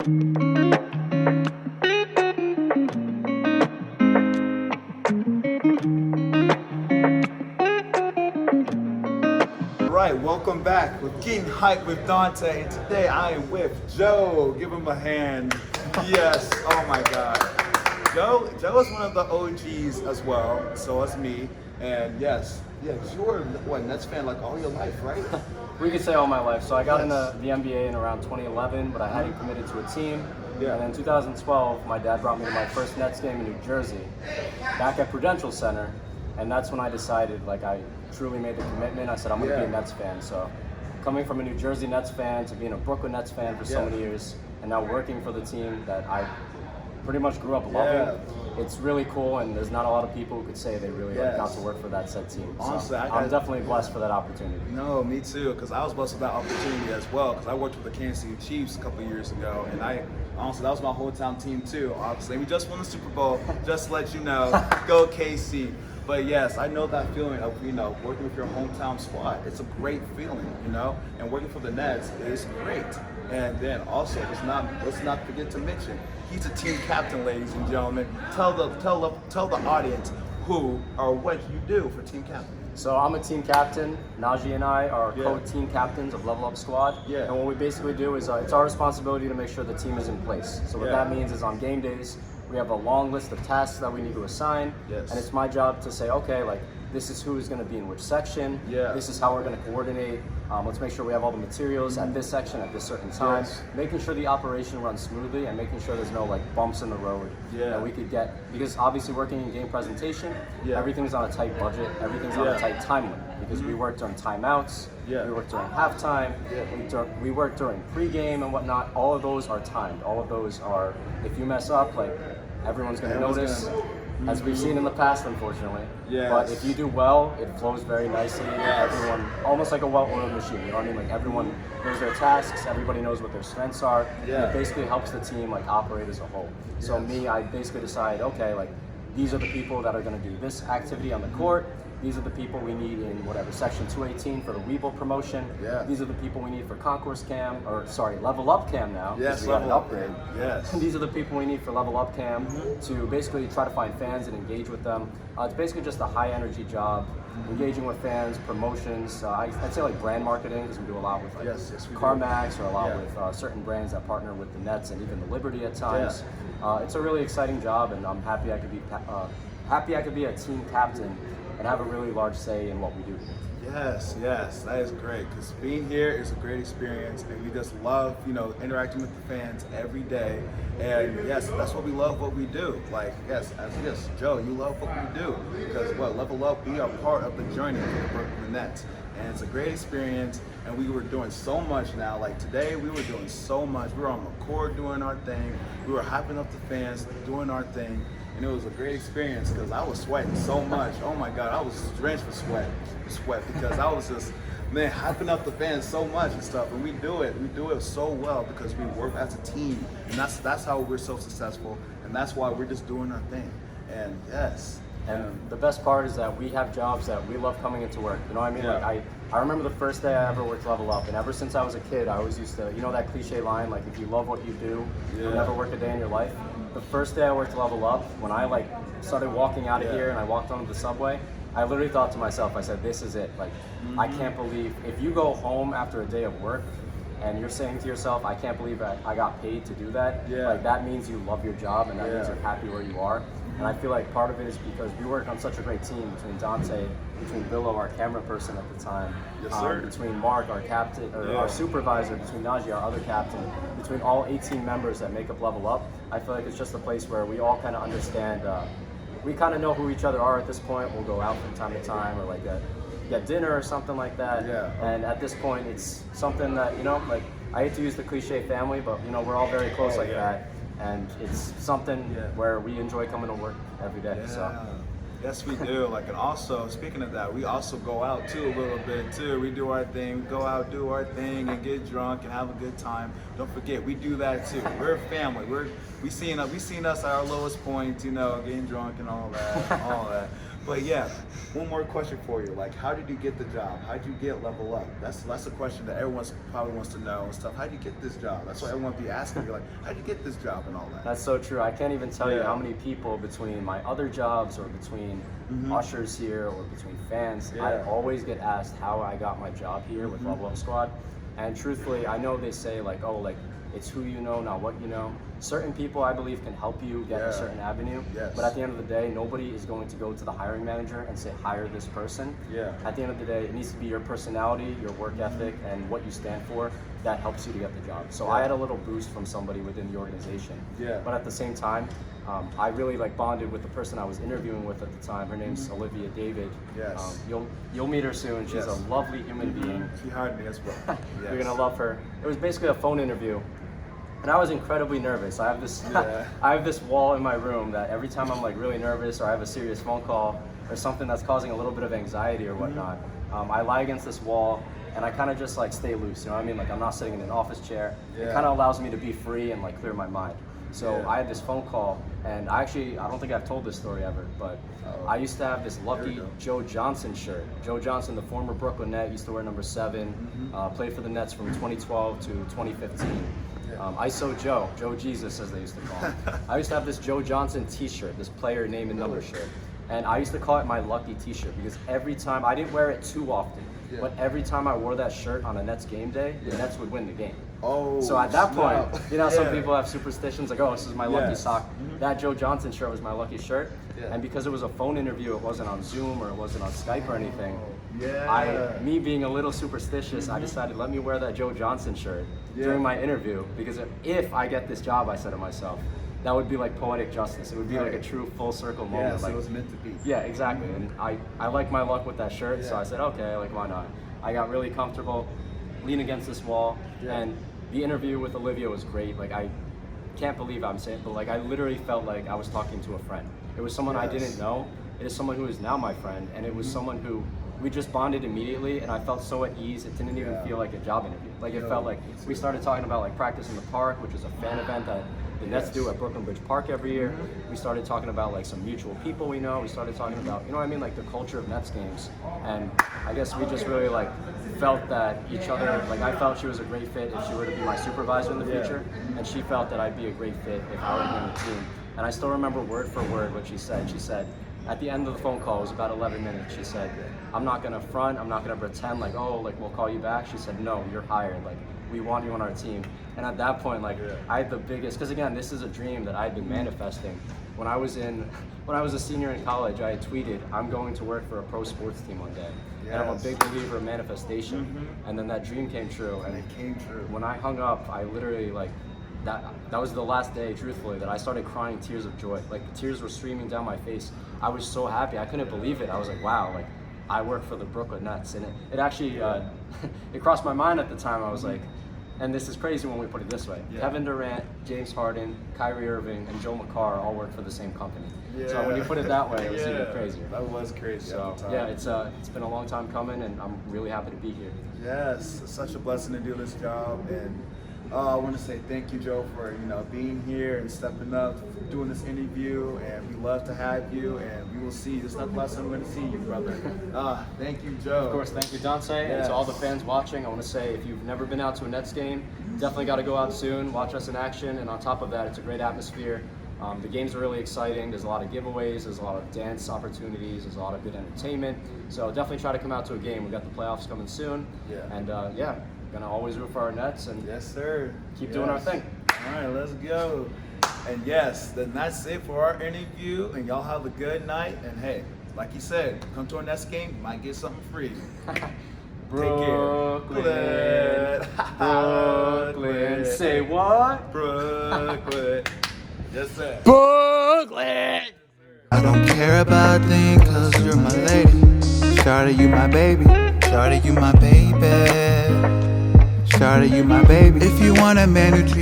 Right, welcome back with Getting Hype with Dante, and today I am with Joe. Give him a hand. Yes, oh my God. Joe is one of the OGs as well, so is me. And yes, you were what, Nets fan like all your life, right? We could say all my life. So I got into the NBA in around 2011, but I hadn't committed to a team. Yeah. And in 2012, my dad brought me to my first Nets game in New Jersey, back at Prudential Center, and that's when I decided, like, I truly made the commitment. I said, I'm going to be a Nets fan. So coming from a New Jersey Nets fan to being a Brooklyn Nets fan for so many years, and now working for the team that I pretty much grew up loving, it's really cool, and there's not a lot of people who could say they really got to work for that said team. So Honestly, I'm definitely blessed for that opportunity. No, me too, because I was blessed with that opportunity as well, because I worked with the Kansas City Chiefs a couple of years ago, and honestly, that was my hometown team too, obviously. We just won the Super Bowl, just to let you know, go KC. But yes, I know that feeling of, working with your hometown squad. It's a great feeling, and working for the Nets is great. And then also, let's not forget to mention, he's a team captain, ladies and gentlemen. Tell the audience who or what you do for team captain. So I'm a team captain. Najee and I are co-team captains of Level Up Squad. Yeah. And what we basically do is it's our responsibility to make sure the team is in place. So what that means is on game days, we have a long list of tasks that we need to assign. Yes. And it's my job to say, okay, like, this is who is going to be in which section. Yeah. This is how we're going to coordinate. Let's make sure we have all the materials at this section at this certain time. Yes. Making sure the operation runs smoothly and making sure there's no bumps in the road that we could get. Because obviously working in game presentation, everything's on a tight budget. Everything's on a tight time limit. Because we work during timeouts. We work during halftime. We work during pregame and whatnot. All of those are timed. All of those are, if you mess up, everyone's going to notice. As we've seen in the past, unfortunately. Yes. But if you do well, it flows very nicely. Everyone, almost like a well-oiled machine, you know what I mean? Everyone knows their tasks, everybody knows what their strengths are. And it basically helps the team operate as a whole. So I basically decide, okay, these are the people that are going to do this activity on the court. These are the people we need in whatever section 218 for the Weeble promotion. These are the people we need for Concourse Cam, Level Up Cam now. Yes, we got an Level Up. upgrade. Yes. These are the people we need for Level Up Cam to basically try to find fans and engage with them. It's basically just a high energy job, engaging with fans, promotions. I'd say brand marketing, because we do a lot with CarMax, or a lot with certain brands that partner with the Nets and even the Liberty at times. It's a really exciting job, and I'm happy I could be a team captain and have a really large say in what we do. Yes, that is great, because being here is a great experience, and we just love, interacting with the fans every day. And yes, that's what we love what we do. Joe, you love what we do, because Level Up, we are part of the journey for the Brooklyn Nets. And it's a great experience, and we were doing so much now. Today, we were doing so much. We were on the court doing our thing. We were hyping up the fans, doing our thing. And it was a great experience, because I was sweating so much. Oh my God, I was drenched with sweat, because I was just, hyping up the fans so much and stuff. And we do it so well because we work as a team. And that's how we're so successful. And that's why we're just doing our thing. And yes. And the best part is that we have jobs that we love coming into work. You know what I mean? I remember the first day I ever worked Level Up, and ever since I was a kid, I always used to, that cliche line, if you love what you do, you'll never work a day in your life. The first day I worked Level Up, when I started walking out of here and I walked onto the subway, I literally thought to myself, I said, this is it. I can't believe, if you go home after a day of work and you're saying to yourself, I can't believe I got paid to do that, that means you love your job, and that means you're happy where you are. And I feel like part of it is because we work on such a great team, between Dante, between Billo, our camera person at the time, between Mark, our captain, our supervisor, between Najee, our other captain, between all 18 members that make up Level Up. I feel like it's just a place where we all kind of understand, we kind of know who each other are at this point. We'll go out from time to time, or get dinner or something like that. And at this point, it's something that, I hate to use the cliche family, but we're all very close that. And it's something where we enjoy coming to work every day. Yes, we do. And also, speaking of that, we also go out too a little bit too. We do our thing, go out, do our thing, and get drunk and have a good time. Don't forget, we do that too. We're a family. We seen us at our lowest point, getting drunk and all that. But yeah, one more question for you. Like, how did you get the job? How did you get Level Up? That's a question that everyone probably wants to know and stuff. How did you get this job? That's what everyone be asking you. Like, how did you get this job and all that? That's so true. I can't even tell you how many people between my other jobs or between ushers here or between fans, I always get asked how I got my job here with Level Up Squad. And truthfully, I know they say like, oh, like it's who you know, not what you know. Certain people, I believe, can help you get a certain avenue. But at the end of the day, nobody is going to go to the hiring manager and say, hire this person. At the end of the day, it needs to be your personality, your work ethic, and what you stand for that helps you to get the job. So I had a little boost from somebody within the organization. But at the same time, I really like bonded with the person I was interviewing with at the time. Her name's Olivia David. You'll meet her soon. She's a lovely human being. She hired me as well. You're gonna love her. It was basically a phone interview. And I was incredibly nervous. I have this I have this wall in my room that every time I'm like really nervous or I have a serious phone call or something that's causing a little bit of anxiety or whatnot, I lie against this wall and I kind of just like stay loose, you know what I mean? Like I'm not sitting in an office chair. It kind of allows me to be free and like clear my mind. So I had this phone call, and I don't think I've told this story ever, but I used to have this lucky Joe Johnson shirt. Joe Johnson, the former Brooklyn Net, used to wear number 7, played for the Nets from 2012 to 2015. ISO Joe Jesus as they used to call him. I used to have this Joe Johnson t-shirt, this player name and number shirt. And I used to call it my lucky t-shirt because every time, I didn't wear it too often, but every time I wore that shirt on a Nets game day, the Nets would win the game. So at that point, you know, some people have superstitions like, oh, this is my lucky sock. That Joe Johnson shirt was my lucky shirt. And because it was a phone interview, it wasn't on Zoom or it wasn't on Skype or anything. Me being a little superstitious, I decided, let me wear that Joe Johnson shirt during my interview, because if I get this job, I said to myself, that would be like poetic justice. It would be like a true full circle moment. So like, it was meant to be. Yeah, exactly. And I like my luck with that shirt, so I said, okay, like why not? I got really comfortable, lean against this wall, and the interview with Olivia was great. Like I can't believe I'm saying, but like I literally felt like I was talking to a friend. It was someone I didn't know. It is someone who is now my friend, and it was someone who we just bonded immediately, and I felt so at ease. It didn't even feel like a job interview. Like it felt like we started talking about like practice in the park, which is a fan event that the Nets do at Brooklyn Bridge Park every year. We started talking about like some mutual people we know. We started talking about, you know what I mean, like the culture of Nets games. And I guess we just really like felt that each other, like I felt she was a great fit if she were to be my supervisor in the future, and she felt that I'd be a great fit if I were to be on the team. And I still remember word for word what she said. She said, at the end of the phone call, it was about 11 minutes, she said, I'm not gonna front, I'm not gonna pretend like, oh, like we'll call you back. She said, no, you're hired, like we want you on our team. And at that point, like I had the biggest, because again, this is a dream that I had been manifesting. When I was a senior in college, I had tweeted, I'm going to work for a pro sports team one day. And I'm a big believer of manifestation. And then that dream came true. And it came true. When I hung up, I literally like, that was the last day, truthfully, that I started crying tears of joy. Like the tears were streaming down my face. I was so happy. I couldn't believe it. I was like, wow, like I work for the Brooklyn Nets. And it actually, it crossed my mind at the time. I was like, and this is crazy when we put it this way. Kevin Durant, James Harden, Kyrie Irving, and Joe Makar all work for the same company. So when you put it that way, it was even crazier. That was crazy. So yeah, it's been a long time coming, and I'm really happy to be here. Yes, it's such a blessing to do this job, and I want to say thank you, Joe, for being here and stepping up, doing this interview, and we love to have you, and we will see you. This is not the last time we're going to see you, brother. Thank you, Joe. Of course, thank you, Dante, and to all the fans watching, I want to say if you've never been out to a Nets game, definitely got to go out soon, watch us in action, and on top of that, it's a great atmosphere. The games are really exciting. There's a lot of giveaways, there's a lot of dance opportunities, there's a lot of good entertainment. So definitely try to come out to a game. We've got the playoffs coming soon, and gonna always root for our Nets, and yes, sir. Keep doing our thing. All right, let's go. And yes, then that's it for our interview. And y'all have a good night. And hey, like you said, come to our Nets game, you might get something free. Brooklyn, Take care. Brooklyn. Say what? Brooklyn. Yes, sir. Brooklyn. I don't care about a thing, cause you're my lady. Shawty, you my baby. Shawty, you my baby. Shawty, you my baby. If you want a man who treats